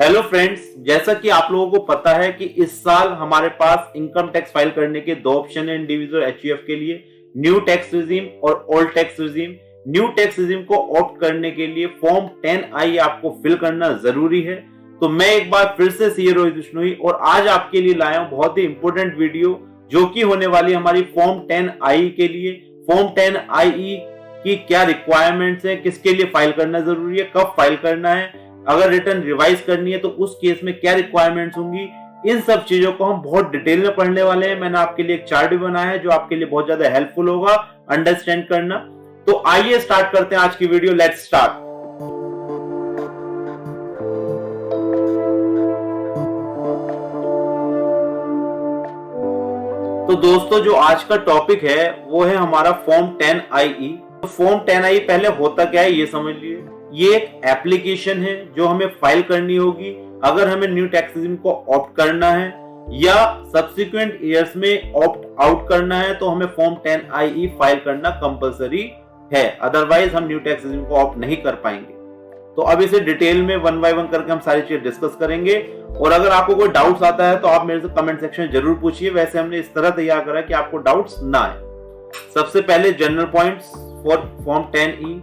Hello friends, जैसा कि आप लोगों को पता है कि इस साल हमारे पास इनकम टैक्स फाइल करने के दो ऑप्शन है इंडिविजुअल एचयूएफ के लिए, न्यू टैक्स रिजीम और old tax regime. New tax regime को ऑप्ट करने के लिए फॉर्म 10I आपको फिल करना जरूरी है। तो मैं एक बार फिर से सीए रोहित बिश्नोई और आज आपके लिए लाया हूं बहुत ही इंपॉर्टेंट वीडियो जो कि होने वाली हमारी फॉर्म 10I के लिए। फॉर्म 10IE की क्या रिक्वायरमेंट्स है, किसके लिए फाइल करना जरूरी है, कब फाइल करना है, अगर रिटर्न रिवाइज करनी है तो उस केस में क्या रिक्वायरमेंट्स होंगी, इन सब चीजों को हम बहुत डिटेल में पढ़ने वाले हैं। मैंने आपके लिए एक चार्ट भी बनाया है जो आपके लिए बहुत ज्यादा हेल्पफुल होगा अंडरस्टैंड करना। तो आइए स्टार्ट करते हैं आज की वीडियो। Let's start. तो दोस्तों, जो आज का टॉपिक है वो है हमारा फॉर्म 10IE। तो फॉर्म 10IE पहले होता क्या है ये समझ लिए। ये एक एप्लीकेशन है जो हमें फाइल करनी होगी अगर हमें न्यू टैक्स रिजीम को ऑप्ट करना है या सब्सिक्वेंट ईयर्स में ऑप्ट आउट करना है, तो हमें फॉर्म 10IE फाइल करना कंपलसरी है, अदरवाइज हम न्यू टैक्स रिजीम को ऑप्ट नहीं कर पाएंगे। तो अब इसे डिटेल में वन बाय वन करके हम सारी चीजें डिस्कस करेंगे। और अगर आपको कोई डाउट्स आता है तो आप मेरे से कमेंट सेक्शन में जरूर पूछिए। वैसे हमने इस तरह तैयार करा है कि आपको डाउट्स ना आए। सबसे पहले general points for form 10E।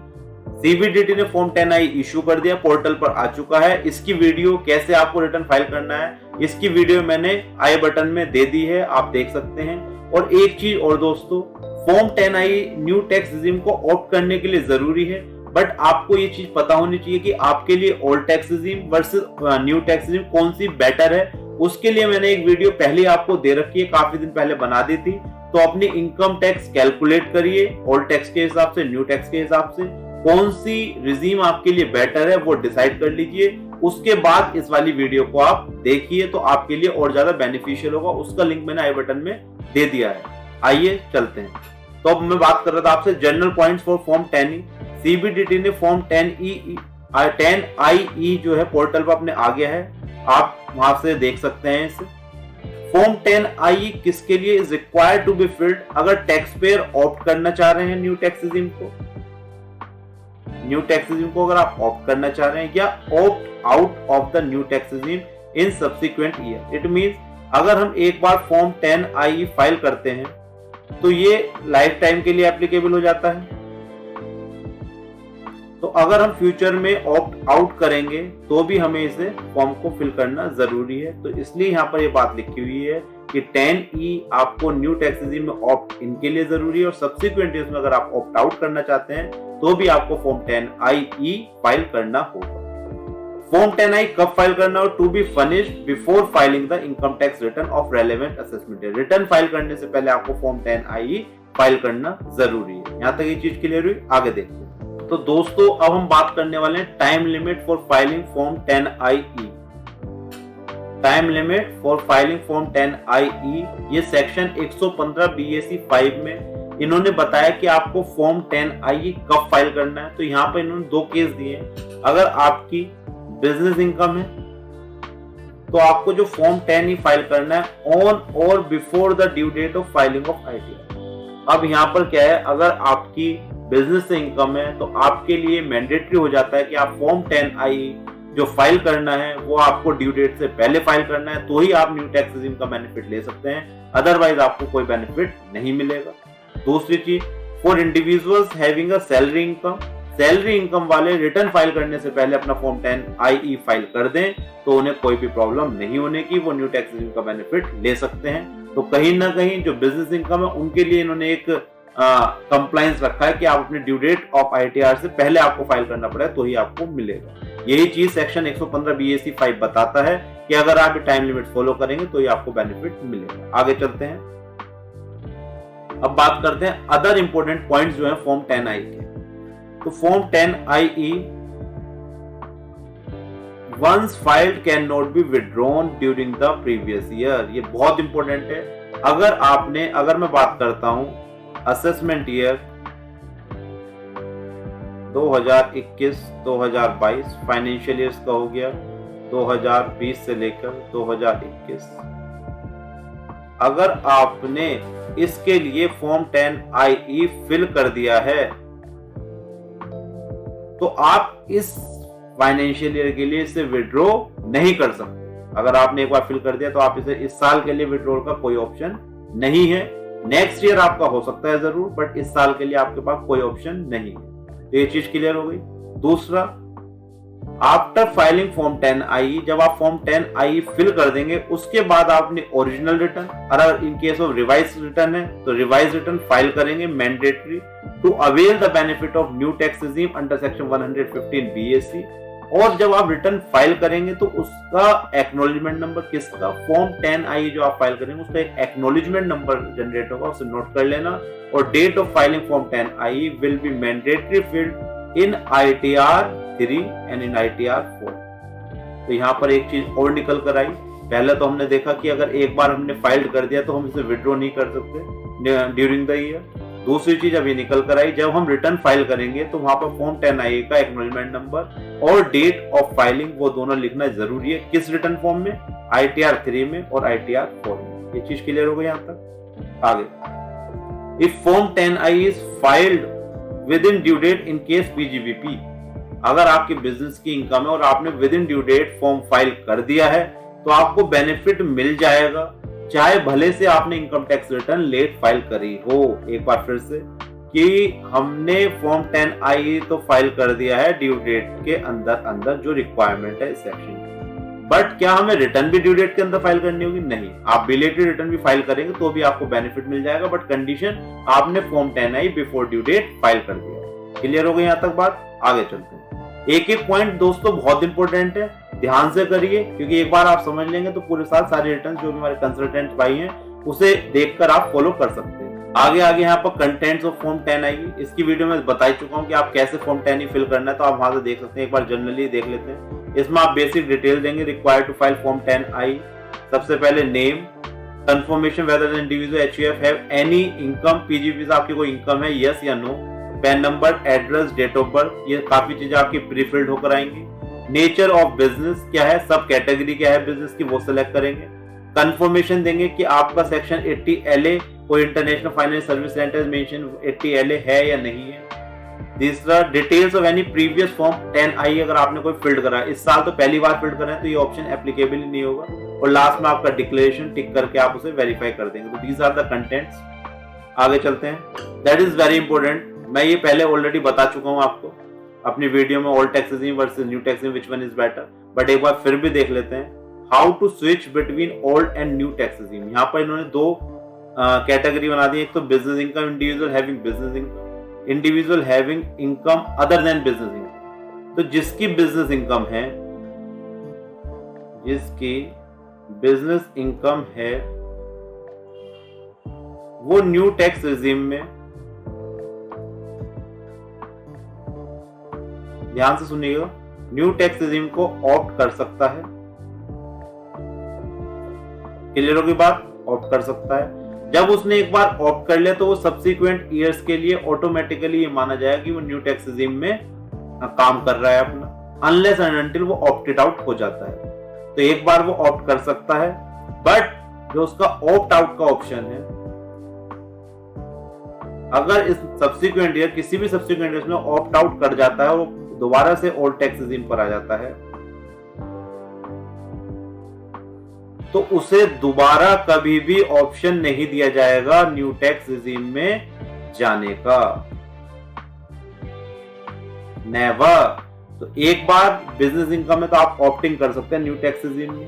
CBDT ने फॉर्म 10I इशू कर दिया, पोर्टल पर आ चुका है। इसकी वीडियो कैसे आपको रिटर्न फाइल करना है, इसकी वीडियो मैंने आई बटन में दे दी है, आप देख सकते हैं। और एक चीज और दोस्तों, form 10I new tax regime को ऑप्ट करने के लिए जरूरी है, बट आपको ये चीज पता होनी चाहिए कि आपके लिए old tax regime versus new tax regime कौन सी बेटर है। उसके लिए मैंने एक वीडियो पहले आपको दे रखी है, काफी दिन पहले बना दी थी। तो अपनी इनकम टैक्स कैलकुलेट करिए ओल्ड टैक्स के हिसाब से, न्यू टैक्स के हिसाब से, कौन सी रिजीम आपके लिए बेटर है वो डिसाइड कर लीजिए। उसके बाद इस वाली वीडियो को आप देखिए तो आपके लिए और ज्यादा बेनिफिशियल होगा। उसका लिंक मैंने आई बटन में दे दिया है। आइए चलते हैं। तो अब मैं बात कर रहा था आपसे general points for form 10E। CBDT ने फॉर्म 10IE जो है पोर्टल पर अपने आ गया है, आप वहां से देख सकते हैं इसे। फॉर्म 10IE किसके लिए is required to be filled, अगर टैक्स पेयर ऑप्ट करना चाह रहे हैं न्यू टैक्स रिजीम को, न्यू टैक्स रिजीम को अगर आप ऑप्ट करना चाह रहे हैं, या opt out of the new tax regime in subsequent year. It means अगर हम एक बार फॉर्म 10IE फाइल करते हैं तो ये लाइफ टाइम के लिए एप्लीकेबल हो जाता है। तो अगर हम फ्यूचर में ऑप्ट आउट करेंगे तो भी हमें इसे फॉर्म को फिल करना जरूरी है। तो इसलिए यहाँ पर ये बात लिखी हुई है कि 10E आपको न्यू टैक्स रिजीम में ऑप्ट इन के लिए जरूरी है, और सब्सिक्वेंट ईयर्स में अगर आप ऑप्ट आउट करना चाहते हैं तो भी आपको फॉर्म 10IE फाइल करना होगा। फॉर्म 10I कब फाइल करना हो, to be furnished before filing the income tax return of relevant assessment year. Return file करने से पहले आपको फॉर्म 10IE फाइल करना जरूरी है। यहाँ तक ये चीज क्लियर हुई, आगे देखते हैं। तो दोस्तों, अब हम बात करने वाले हैं time limit for filing form 10IE। Time limit for filing form 10IE ये सेक्शन 115 BAC 5 में इन्होंने बताया कि आपको फॉर्म 10IE कब फाइल करना है। तो यहाँ पर इन्होंने दो केस दिए हैं। अगर आपकी बिजनेस इनकम है तो आपको जो फॉर्म 10E फाइल करना है ऑन और before the due date of filing of ITR। अब यहाँ पर क्या है, अगर आपकी बिजनेस से इनकम है तो आपके लिए मैंडेटरी हो जाता है कि आप फॉर्म 10IE जो फाइल करना है वो आपको ड्यू डेट से पहले फाइल करना है, तो ही आप न्यू टैक्स रिजीम का बेनिफिट ले सकते हैं, अदरवाइज आपको कोई बेनिफिट नहीं मिलेगा। दूसरी चीज, for individuals having a salary income, salary income वाले रिटर्न फाइल करने से पहले अपना फॉर्म 10IE फाइल कर दें तो उन्हें कोई भी प्रॉब्लम नहीं होने की, वो न्यू टैक्स रिजीम का बेनिफिट ले सकते हैं। तो कहीं ना कहीं जो बिजनेस इनकम है उनके लिए इन्होंने एक कंप्लायंस रखा है कि आप अपने ड्यू डेट ऑफ ITR से पहले आपको फाइल करना पड़ेगा तो ही आपको मिलेगा। यही चीज सेक्शन 115 BAC 5 बताता है कि अगर आप टाइम लिमिट फॉलो करेंगे तो ही आपको बेनिफिट मिलेगा। आगे चलते हैं। अब बात करते हैं अदर इंपॉर्टेंट पॉइंट्स जो है फॉर्म 10I के। तो form 10IE once filed can not be withdrawn during the previous year. ये बहुत इंपॉर्टेंट है। अगर मैं बात करता हूं असेसमेंट ईयर 2021-2022 फाइनेंशियल ईयर्स का हो गया, 2020 से लेकर 2021, अगर आपने इसके लिए फॉर्म 10IE फिल कर दिया है तो आप इस फाइनेंशियल ईयर के लिए इसे विड्रॉ नहीं कर सकते। अगर आपने एक बार फिल कर दिया तो आप इसे इस साल के लिए विड्रॉल का कोई ऑप्शन नहीं है। नेक्स्ट ईयर आपका हो सकता है जरूर, बट इस साल के लिए आपके पास कोई ऑप्शन नहीं है। तो ये चीज क्लियर हो गई। दूसरा, आफ्टर फाइलिंग फॉर्म 10I, जब आप फॉर्म 10I फिल कर देंगे उसके बाद आपने ओरिजिनल रिटर्न, अगर in case of revise return है तो रिवाइज रिटर्न फाइल करेंगे mandatory to avail the benefit of new tax regime under section 115 BAC। और जब आप रिटर्न फाइल करेंगे तो उसका एक्नॉलेजमेंट नंबर, किसका, फॉर्म 10I जो आप फाइल करेंगे उसका एक एक्नॉलेजमेंट नंबर जनरेट होगा, उसे नोट कर लेना। और date of filing form 10I will be mandatory field in ITR 3 and in ITR 4। तो यहाँ पर एक चीज और निकल कर आई। पहले तो हमने देखा कि अगर एक बार हमने फाइल कर दिया तो हम इसे विड्रॉ नहीं कर सकते ड्यूरिंग द ईयर। दूसरी चीज अभी निकल कर आई, जब हम रिटर्न फाइल करेंगे तो वहां पर फॉर्म 10I का एक्नॉलेजमेंट नंबर और डेट ऑफ फाइलिंग वो दोनों लिखना जरूरी है। किस रिटर्न फॉर्म में, ITR 3 में और ITR 4 में। ये चीज क्लियर हो गई यहाँ तक। आगे, if form 10I is filed within due date in case PGBP, अगर आपके बिजनेस की इनकम है और आपने within due date form file कर दिया है तो आपको बेनिफिट मिल जाएगा, चाहे भले से आपने income tax return late file करी हो। एक बार फिर से, कि हमने फॉर्म 10I तो फाइल कर दिया है ड्यू डेट के अंदर जो रिक्वायरमेंट है इस सेक्शन, बट क्या हमें रिटर्न भी ड्यू डेट के अंदर फाइल करनी होगी? नहीं, आप बिलेटेड रिटर्न भी फाइल करेंगे तो भी आपको बेनिफिट मिल जाएगा, बट कंडीशन आपने form 10I before due date file कर दिया। क्लियर हो गई यहाँ तक बात? आगे चलते हैं। एक एक पॉइंट दोस्तों बहुत इंपॉर्टेंट है, ध्यान से करिए, क्योंकि एक बार आप समझ लेंगे तो पूरे साल सारे रिटर्न जो भी हमारे कंसल्टेंट भाई हैं उसे देखकर आप फॉलो कर सकते हैं। आगे यहाँ पर कंटेंट्स ऑफ फॉर्म 10I, इसकी वीडियो में बता ही चुका हूँ कि आप कैसे फॉर्म 10I फिल करना है, तो आप वहां से देख सकते हैं। एक बार जनरली देख लेते हैं। इसमें आप बेसिक डिटेल देंगे। Required to file form 10I, सबसे पहले name, confirmation whether the individual HUF have any income, PGP से आपकी कोई इनकम है, यस या no, PAN number, address, date of birth, ये काफी चीजें आपकी प्री फिल्ड होकर आएंगी। नेचर ऑफ बिजनेस क्या है, सब कैटेगरी क्या है बिजनेस की, वो सिलेक्ट करेंगे। कंफर्मेशन देंगे कि आपका सेक्शन 80 LA कोई international finance service centre mention 80 LA है या नहीं है। तीसरा, details of any previous form 10I, अगर आपने कोई फिल्ड करा है इस साल तो पहली बार फिल्ड करा है तो ये ऑप्शन एप्लीकेबल ही नहीं होगा। और लास्ट में आपका डिक्लेरेशन टिक करके आप उसे वेरीफाई कर देंगे। तो दीज आर द कंटेंट्स। आगे चलते हैं। That is very important. मैं ये पहले ऑलरेडी बता चुका हूं आपको अपनी वीडियो में, old tax regime versus new tax regime, which one is better, but एक बार फिर भी देख लेते हैं। How to switch between old and new tax regime. यहाँ पर इन्होंने दो कैटेगरी बना दी। एक तो business income, individual having business income, individual having income other than business income. तो जिसकी बिजनेस इनकम है, जिसकी बिजनेस इनकम है वो न्यू टैक्स रेजिम में, ध्यान से सुनिएगा, न्यू टैक्स रेजिम को ऑप्ट कर सकता है। क्लियर होगी बात? ऑप्ट कर सकता है। जब उसने एक बार ऑप्ट कर लिया तो वो सब्सिक्वेंट ईयर्स के लिए ऑटोमेटिकली ये माना जाएगा कि वो न्यू टैक्स रेजिम में काम कर रहा है अपना, अनलेस एंड अनटिल वो ऑप्टेड आउट हो जाता है। तो एक बार वो ऑप्ट कर सकता है, बट जो उसका ऑप्ट आउट का ऑप्शन है, अगर इस सब्सिक्वेंट ईयर किसी भी सब्सिक्वेंट ईयर में ऑप्ट आउट कर जाता है और दोबारा से ओल्ड टैक्स रेजिम पर आ जाता है, तो उसे दोबारा कभी भी ऑप्शन नहीं दिया जाएगा न्यू टैक्स रेजिम में जाने का। नेवर। तो एक बार बिजनेस इनकम में तो आप ऑप्टिंग कर सकते हैं न्यू टैक्स रेजिम में,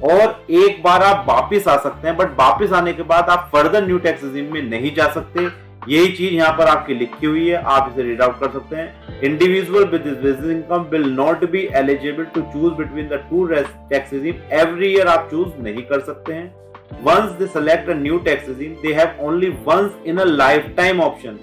और एक बार आप वापिस आ सकते हैं, बट वापिस आने के बाद आप फर्दर न्यू टैक्स रेजिम में नहीं जा सकते। यही चीज यहाँ पर आपकी लिखी हुई है, आप इसे रीड आउट कर सकते हैं। Individual with business income will not be eligible to choose between the two tax regime. Every year आप चूज नहीं कर सकते हैं। Once they select a new tax regime, they have only once in a lifetime option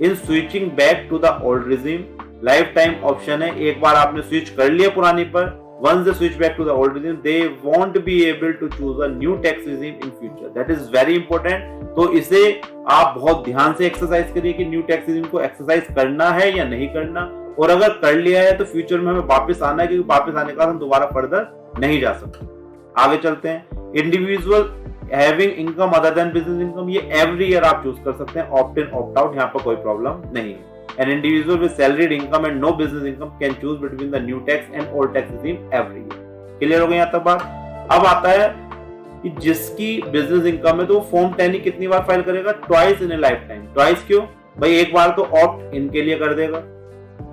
in switching back to the old regime. Lifetime option है, एक बार आपने switch कर लिया पुरानी पर, once they switch back to the old regime, they won't be able to choose a new tax regime in future. That is very important. तो इसे आप बहुत ध्यान से एक्सरसाइज करिए कि न्यू टैक्स रेजिम को एक्सरसाइज करना है या नहीं करना, और अगर कर लिया है तो फ्यूचर में हमें वापस आना है, क्योंकि वापस आने के बाद हम दोबारा फर्दर नहीं जा सकते। आगे चलते हैं। Individual having income other than business income, ये एवरी ईयर आप चूज कर सकते हैं, ऑप्ट इन ऑप्ट आउट, यहाँ पर कोई प्रॉब्लम नहीं है। An individual with salaried income and no business income can choose between the new tax and old tax regime every year. Clear हो गई यहाँ तक बात। अब आता है कि जिसकी बिजनेस इनकम है तो वो फॉर्म 10 ही कितनी बार फाइल करेगा, twice in A life time. Twice क्यों भाई, एक बार तो ऑप्ट इन के लिए कर देगा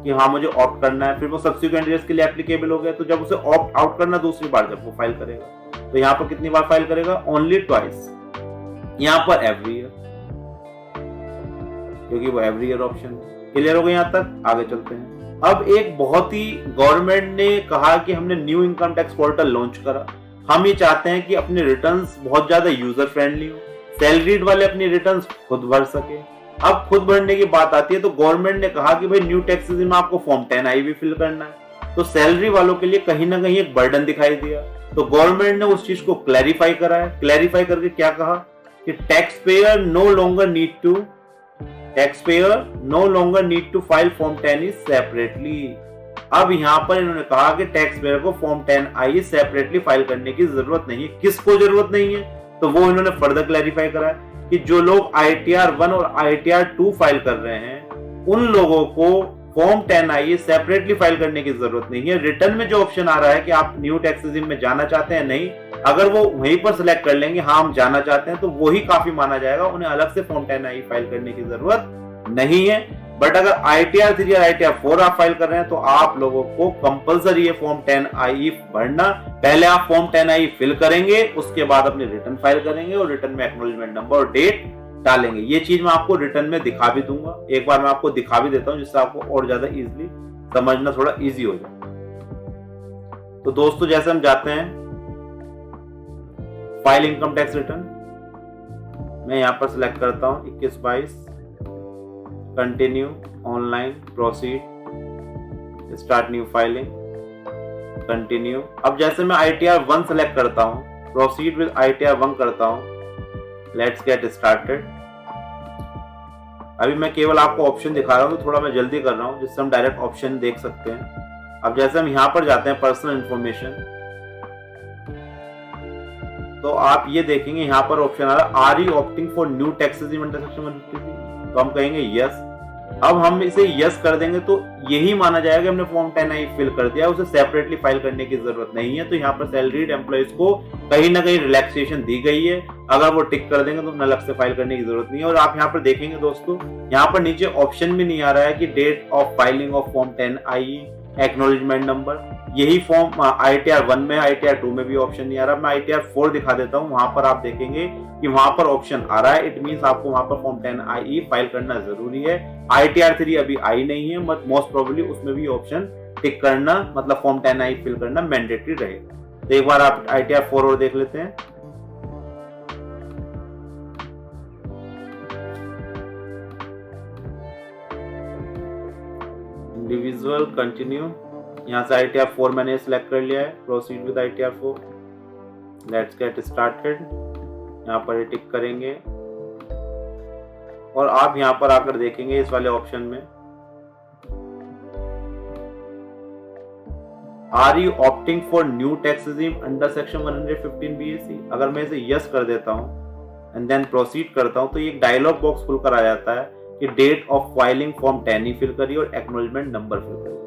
कि हाँ मुझे ऑप्ट करना है, फिर वो सब्सिक्वेंट ईयर्स के लिए एप्लीकेबल हो गया, तो जब उसे ऑप्ट आउट करना दूसरी बार जब वो फाइल करेगा तो यहाँ पर कितनी बार फाइल करेगा, ओनली ट्वाइस। यहाँ पर एवरी ईयर, क्योंकि वो एवरी ईयर ऑप्शन है। क्लियर हो गया यहाँ तक, आगे चलते हैं। अब एक बहुत ही गवर्नमेंट ने कहा कि हमने new income tax portal launch करा, हम ये चाहते हैं कि अपने रिटर्न्स बहुत ज्यादा यूजर फ्रेंडली हो, सैलरीड वाले अपनी रिटर्न्स खुद भर सके। अब खुद भरने की बात आती है तो गवर्नमेंट ने कहा कि भाई न्यू टैक्स में आपको फॉर्म 10I भी फिल करना है, तो सैलरी वालों के लिए कहीं ना कहीं एक बर्डन दिखाई दिया। तो गवर्नमेंट ने उस चीज को क्लैरिफाई करा है। क्लैरिफाई करके क्या कहा कि tax payer no longer need to file form 10E separately. अब यहाँ पर इन्होंने कहा कि टैक्स पेयर को फॉर्म 10I सेपरेटली फाइल करने की जरूरत नहीं है। किसको जरूरत नहीं है, तो वो इन्होंने फर्दर क्लैरिफाई करा कि जो लोग ITR 1 और ITR 2 फाइल कर रहे हैं उन लोगों को फॉर्म 10I सेपरेटली फाइल करने की जरूरत नहीं है। रिटर्न में जो ऑप्शन आ रहा है कि आप न्यू टैक्स रेजिम में जाना चाहते हैं, नहीं, अगर वो वहीं पर सिलेक्ट कर लेंगे हाँ हम जाना चाहते हैं, तो वही काफी माना जाएगा, उन्हें अलग से फॉर्म 10I फाइल करने की जरूरत नहीं है। बट अगर ITR 3 और ITR 4 आप फाइल कर रहे हैं तो आप लोगों को कंपलसरी है फॉर्म 10I भरना। पहले आप फॉर्म 10I फिल करेंगे, उसके बाद अपने रिटर्न फाइल करेंगे और रिटर्न में एक्नॉलेजमेंट नंबर और डेट डालेंगे। ये चीज मैं आपको रिटर्न में दिखा भी दूंगा, एक बार मैं आपको दिखा भी देता हूं जिससे आपको और ज्यादा इजीली समझना थोड़ा इजी हो जाए। तो दोस्तों जैसे हम जाते हैं फाइल इनकम टैक्स रिटर्न, मैं यहां पर सिलेक्ट करता हूं 21/22, continue, online, proceed, start new filing, continue. अब जैसे मैं ITR 1 सेलेक्ट करता हूं, प्रोसीड विद ITR 1 करता हूं, लेट्स गेट स्टार्टेड। अभी मैं केवल आपको ऑप्शन दिखा रहा हूं तो थोड़ा मैं जल्दी कर रहा हूं जिससे हम डायरेक्ट ऑप्शन देख सकते हैं। अब जैसे हम यहां पर जाते हैं पर्सनल इंफॉर्मेशन, तो आप ये देखेंगे यहां पर ऑप्शन आ रहा है are you opting for new tax regime under section 153, तो हम कहेंगे यस। अब हम इसे यस कर देंगे तो यही माना जाएगा कि हमने फॉर्म 10I फिल कर दिया, उसे सेपरेटली फाइल करने की जरूरत नहीं है। तो यहाँ पर सैलरीड एम्प्लॉइज को कहीं ना कहीं रिलैक्सेशन दी गई है, अगर वो टिक कर देंगे तो उन्हें अलग से फाइल करने की जरूरत नहीं है। और आप यहाँ पर देखेंगे दोस्तों, यहाँ पर नीचे ऑप्शन भी नहीं आ रहा है कि date of filing of form 10I, acknowledgement number. यही फॉर्म ITR 1 में, ITR 2 में भी ऑप्शन नहीं आ रहा। मैं ITR 4 दिखा देता हूँ, वहां पर आप देखेंगे कि वहां पर ऑप्शन आ रहा है। इट मींस आपको वहां पर फॉर्म 10I फाइल करना जरूरी है। ITR 3 अभी आई नहीं है, बट मोस्ट प्रोबेबली उसमें भी ऑप्शन टिक करना, मतलब फॉर्म 10I फिल करना मैंडेटरी रहेगा। तो एक बार आप ITR 4 और देख लेते हैं। इंडिविजुअल, कंटिन्यू, यहाँ से ITR 4 मैंने सिलेक्ट कर लिया है, proceed with ITR 4, let's get started, यहाँ पर टिक करेंगे और आप यहाँ पर आकर देखेंगे इस वाले ऑप्शन में are you opting for new tax regime under section 115 BAC। अगर मैं इसे यस कर देता हूँ एंड देन प्रोसीड करता हूँ तो ये डायलॉग बॉक्स खुलकर आ जाता है कि date of filing form 10 fill करिए और एक्नॉलेजमेंट नंबर फिल करिए।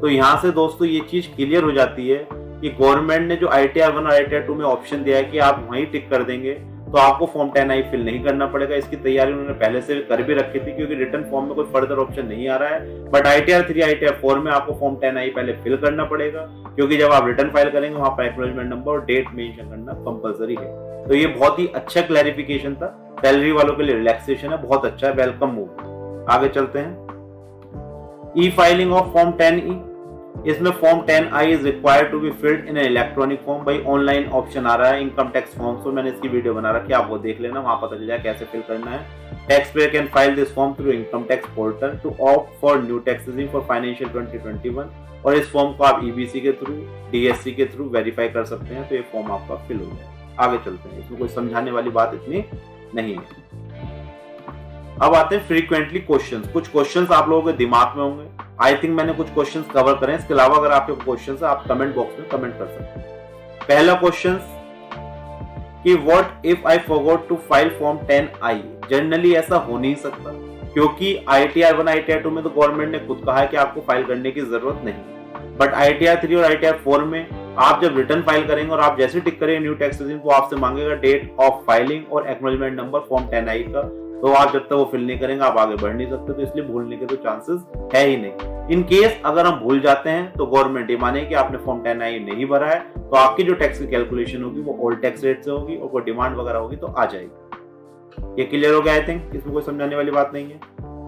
तो यहाँ से दोस्तों ये चीज क्लियर हो जाती है कि गवर्नमेंट ने जो ITR 1 और ITR 2 में ऑप्शन दिया है कि आप वहीं टिक कर देंगे तो आपको फॉर्म 10I फिल नहीं करना पड़ेगा। इसकी तैयारी उन्होंने पहले से कर भी रखी थी क्योंकि रिटर्न फॉर्म में कोई फर्दर ऑप्शन नहीं आ रहा है। बट ITR 3, ITR 4 में आपको फॉर्म 10I पहले फिल करना पड़ेगा क्योंकि जब आप रिटर्न फाइल करेंगे वहां पर एक्नॉलेजमेंट नंबर और डेट मेंशन करना कंपलसरी है। तो ये बहुत ही अच्छा क्लैरिफिकेशन था, सैलरी वालों के लिए रिलैक्सेशन है, बहुत अच्छा है, वेलकम मूव। आगे चलते हैं। ई फाइलिंग ऑफ फॉर्म 10E, इसमें form 10I is required to be filled in electronic form. भाई ऑनलाइन ऑप्शन आ रहा है इनकम टैक्स फॉर्म, तो मैंने इसकी वीडियो बना रखी है, आप वो देख लेना, वहां पता चल जाए कैसे फिल करना है। Tax payer can file this form through income tax portal to opt for new tax regime for financial 2021, और इस फॉर्म को आप EBC के थ्रू, DSC के थ्रू वेरीफाई कर सकते हैं, तो ये फॉर्म आपका फिल हो जाए। आगे चलते हैं, इसमें कोई समझाने वाली बात इतनी नहीं है। अब आते हैं फ्रीक्वेंटली क्वेश्चंस। कुछ क्वेश्चंस आप लोगों के दिमाग में होंगे, आई थिंक मैंने कुछ क्वेश्चंस कवर करें। इसके अलावा अगर आपके क्वेश्चंस है आप कमेंट बॉक्स में कमेंट कर सकते हैं। पहला क्वेश्चन कि what if I forgot to file form 10I। Generally ऐसा हो नहीं सकता क्योंकि ITR 1, ITR 2 में तो गवर्नमेंट ने खुद कहा है कि आपको फाइल करने की जरूरत नहीं, बट ITR 3 और ITR 4 में आप जब रिटर्न फाइल करेंगे और आप जैसे टिक करेंगे न्यू टैक्स रेजिम, वो आपसे मांगेगा डेट ऑफ फाइलिंग और एक्नॉलेजमेंट नंबर फॉर्म 10I का। तो आप जब तक वो फिल नहीं करेंगे आप आगे बढ़ नहीं सकते, तो इसलिए भूलने के तो चांसेस है ही नहीं। इन केस अगर हम भूल जाते हैं तो गवर्नमेंट ये माने कि आपने फॉर्म 10I नहीं भरा है, तो आपकी जो टैक्स की कैलकुलेशन होगी वो ओल्ड टैक्स रेट से होगी और कोई डिमांड वगैरह होगी तो आ जाएगी। ये क्लियर हो गया? आई थिंक इसमें कोई समझाने वाली बात नहीं है।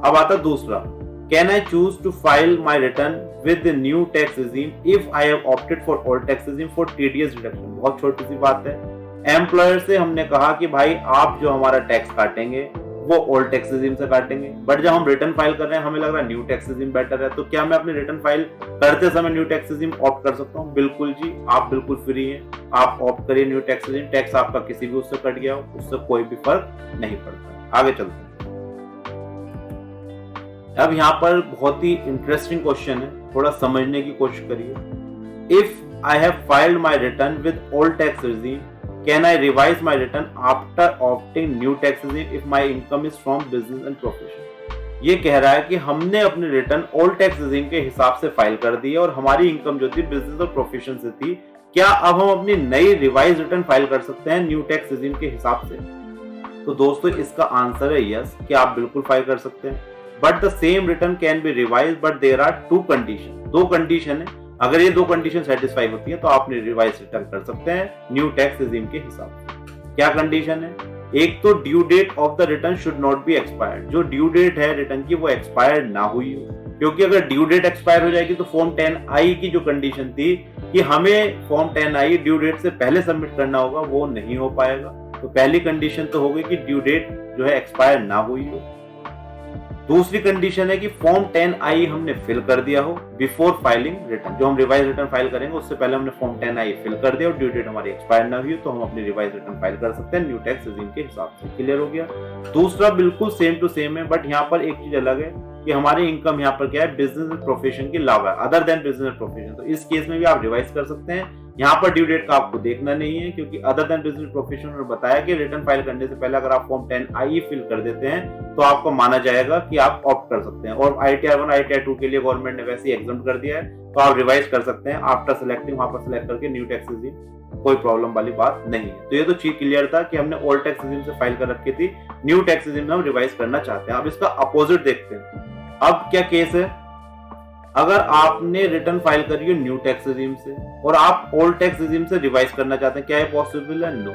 अब आता दूसरा, can I choose to file my return with the new tax regime if I have opted for old tax regime for TDS deduction. बहुत छोटी सी बात है। एम्प्लॉयर से हमने कहा कि भाई आप जो हमारा टैक्स काटेंगे वो ओल्ड टैक्स रेजिम से काटेंगे, बट जब हम रिटर्न फाइल कर रहे हैं हमें लग रहा है न्यू टैक्स रेजिम बेटर है, तो क्या मैं अपने रिटर्न फाइल करते समय न्यू टैक्स रेजिम ऑप्ट कर सकता हूँ? बिल्कुल जी, आप बिल्कुल फ्री हैं, आप ऑप्ट करिए न्यू टैक्स रेजिम। टैक्स आपका किसी भी उससे कट गया हो, उससे कोई भी फर्क नहीं पड़ता। आगे चलते हैं। अब यहाँ पर बहुत ही इंटरेस्टिंग क्वेश्चन है, थोड़ा समझने की कोशिश करिए। If I have filed my return with old tax regime, can I revise my return after opting new tax regime if my income is from business and profession? ये कह रहा है कि हमने अपने रिटर्न ओल्ड टैक्स रेजिम के हिसाब से फाइल कर दी है और हमारी इनकम जो थी बिजनेस और प्रोफेशन से थी, क्या अब हम अपनी नई रिवाइज रिटर्न फाइल कर सकते हैं न्यू टैक्स रेजिम के हिसाब से? तो दोस्तों इसका आंसर है यस, कि आप बिल्कुल फाइल कर सकते हैं, but the same return can be revise, but there are two condition. दो कंडीशन है, अगर ये दो कंडीशन सेटिस्फाई होती है तो आप रिवाइज रिटर्न कर सकते हैं न्यू टैक्स रेजिम के हिसाब से। क्या कंडीशन है? एक तो due date of the return should not be expired. जो ड्यू डेट है रिटर्न की वो एक्सपायर ना हुई हो, क्योंकि अगर ड्यू डेट एक्सपायर हो जाएगी तो फॉर्म 10I की जो कंडीशन थी कि हमें फॉर्म 10I ड्यू डेट से पहले सबमिट करना होगा, वो नहीं हो पाएगा। तो पहली कंडीशन तो हो गई कि ड्यू डेट जो है एक्सपायर ना हुई हो। दूसरी कंडीशन है कि फॉर्म 10I हमने फिल कर दिया हो बिफोर फाइलिंग रिटर्न। जो हम रिवाइज रिटर्न फाइल करेंगे उससे पहले हमने फॉर्म 10I फिल कर दिया और ड्यू डेट हमारी एक्सपायर ना हुई, तो हम अपनी रिवाइज रिटर्न फाइल कर सकते हैं न्यू टैक्स रेजिम के हिसाब से। क्लियर हो गया? दूसरा बिल्कुल सेम टू सेम है, बट यहाँ पर एक चीज अलग है कि हमारी इनकम यहाँ पर क्या है, बिजनेस एंड प्रोफेशन के अलावा, other than business and profession. तो इस केस में भी आप रिवाइज कर सकते हैं। यहाँ पर ड्यू डेट का आपको देखना नहीं है, क्योंकि अदर देन बिजनेस प्रोफेशन ने बताया कि रिटर्न फाइल करने से पहले अगर आप फॉर्म 10I फिल कर देते हैं तो आपको माना जाएगा कि आप ऑप्ट कर सकते हैं। और ITR 1 ITR 2 के लिए गवर्नमेंट ने वैसे ही एग्जम्प्ट कर दिया है, तो आप रिवाइज कर सकते हैं आफ्टर सिलेक्टिंग, वहां पर सिलेक्ट करके न्यू टैक्स रेजिम। कोई प्रॉब्लम वाली बात नहीं है। तो ये तो चीज क्लियर था कि हमने ओल्ड टैक्स रेजिम से फाइल कर रखी थी, न्यू टैक्स रेजिम में हम रिवाइज करना चाहते हैं। अब इसका अपोजिट देखते हैं। अब क्या केस है, अगर आपने रिटर्न फाइल करी है न्यू टैक्स रेजिम से और आप ओल्ड टैक्स रेजिम से रिवाइज करना चाहते हैं, क्या ये पॉसिबल है? नो।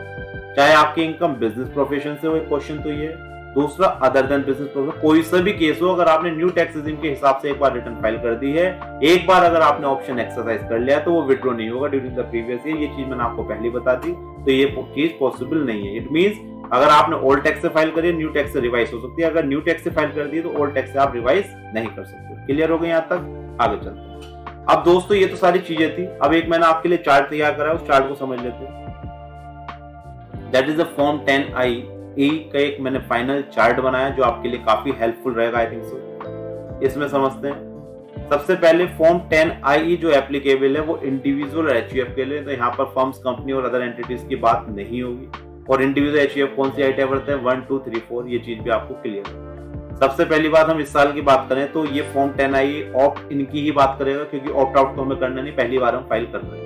चाहे आपकी इनकम बिजनेस प्रोफेशन से हो, एक क्वेश्चन तो ये। दूसरा अदर देन बिजनेस प्रोफेशन, कोई सा भी केस हो, अगर आपने न्यू टैक्स रेजिम के हिसाब से एक बार रिटर्न फाइल कर दी है, एक बार अगर आपने ऑप्शन एक्सरसाइज कर लिया तो वो विड्रॉ नहीं होगा ड्यूरिंग द प्रीवियस ईयर। ये चीज मैंने आपको पहले बता दी, तो ये चीज पॉसिबल नहीं है। इट मींस अगर आपने ओल्ड टैक्स से फाइल करी है, न्यू टैक्स से रिवाइज हो सकती है। अगर न्यू टैक्स से फाइल कर दी है तो ओल्ड टैक्स से आप रिवाइज नहीं कर सकते। क्लियर हो गए यहाँ तक? आगे चलते हैं। अब दोस्तों ये तो सारी चीजें थी। अब एक मैंने आपके लिए चार्ट तैयार करा है, उस चार्ट को समझ लेते हैं। That is the form 10I का एक मैंने फाइनल चार्ट बनाया जो आपके लिए काफी हेल्पफुल रहेगा, आई थिंक सो। इसमें समझते हैं। सबसे पहले फॉर्म 10I जो एप्लीकेबल है वो इंडिविजुअल और HUF के लिए, तो यहाँ पर फर्म्स, कंपनी और अदर एंटिटीज की बात नहीं होगी। और इंडिविजुअल HUF कौन सी आईटी बढ़ते हैं, 1 2 3 4, ये चीज भी आपको क्लियर है। सबसे पहली बात, हम इस साल की बात करें तो ये फॉर्म 10I ऑप्ट इन की ही बात करेगा, क्योंकि ऑप्ट आउट तो हमें करना नहीं, पहली बार हम फाइल कर रहे हैं।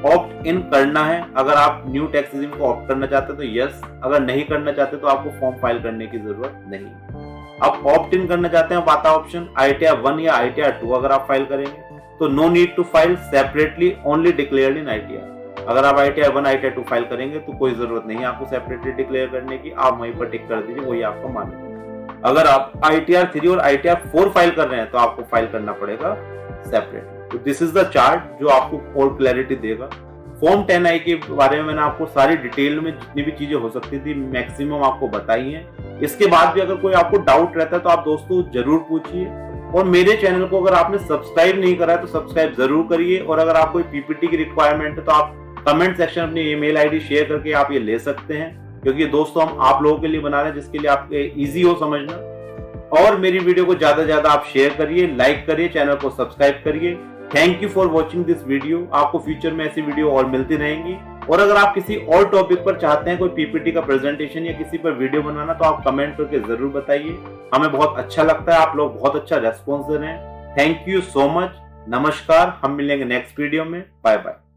ऑप्ट इन करना है। अगर आप न्यू टैक्स रेजिम को ऑप्ट करना चाहते हैं तो यस, अगर नहीं करना चाहते तो आपको फॉर्म फाइल करने की जरूरत नहीं। अब ऑप्ट इन करना चाहते हैं, आता ऑप्शन ITR 1 या ITR 2 अगर आप फाइल करेंगे तो no need to file separately, only declared in ITR। अगर आप ITR 1 ITR 2 फाइल करेंगे तो कोई जरूरत नहीं है आपको सेपरेटली डिक्लेयर करने की, आप वहीं पर टिक कर दीजिए, वही आपका मानेगा। अगर आप ITR 3 और ITR 4 फाइल कर रहे हैं तो आपको फाइल करना पड़ेगा सेपरेट। तो दिस इज द चार्ट जो आपको और क्लैरिटी देगा। फॉर्म 10I के बारे में मैंने आपको सारी डिटेल में जितनी भी चीजें हो सकती थी मैक्सिमम आपको बताई हैं। इसके बाद भी अगर कोई आपको डाउट रहता है तो आप दोस्तों जरूर पूछिए। और मेरे चैनल को अगर आपने सब्सक्राइब नहीं करा है तो सब्सक्राइब जरूर करिए। और अगर आपको PPT की रिक्वायरमेंट है तो आप कमेंट सेक्शन अपनी ईमेल ID शेयर करके आप ये ले सकते हैं, क्योंकि दोस्तों हम आप लोगों के लिए बना रहे हैं जिसके लिए आपके इजी हो समझना। और मेरी वीडियो को ज्यादा से ज्यादा आप शेयर करिए, लाइक करिए, चैनल को सब्सक्राइब करिए। Thank you for watching this video. आपको फ्यूचर में ऐसी वीडियो और मिलती रहेंगी। और अगर आप किसी और टॉपिक पर चाहते हैं कोई PPT का प्रेजेंटेशन या किसी पर वीडियो बनाना तो आप कमेंट करके जरूर बताइए। हमें बहुत अच्छा लगता है, आप लोग बहुत अच्छा रेस्पॉन्स दे रहे हैं। Thank you so much. नमस्कार, हम मिलेंगे नेक्स्ट वीडियो में। Bye bye.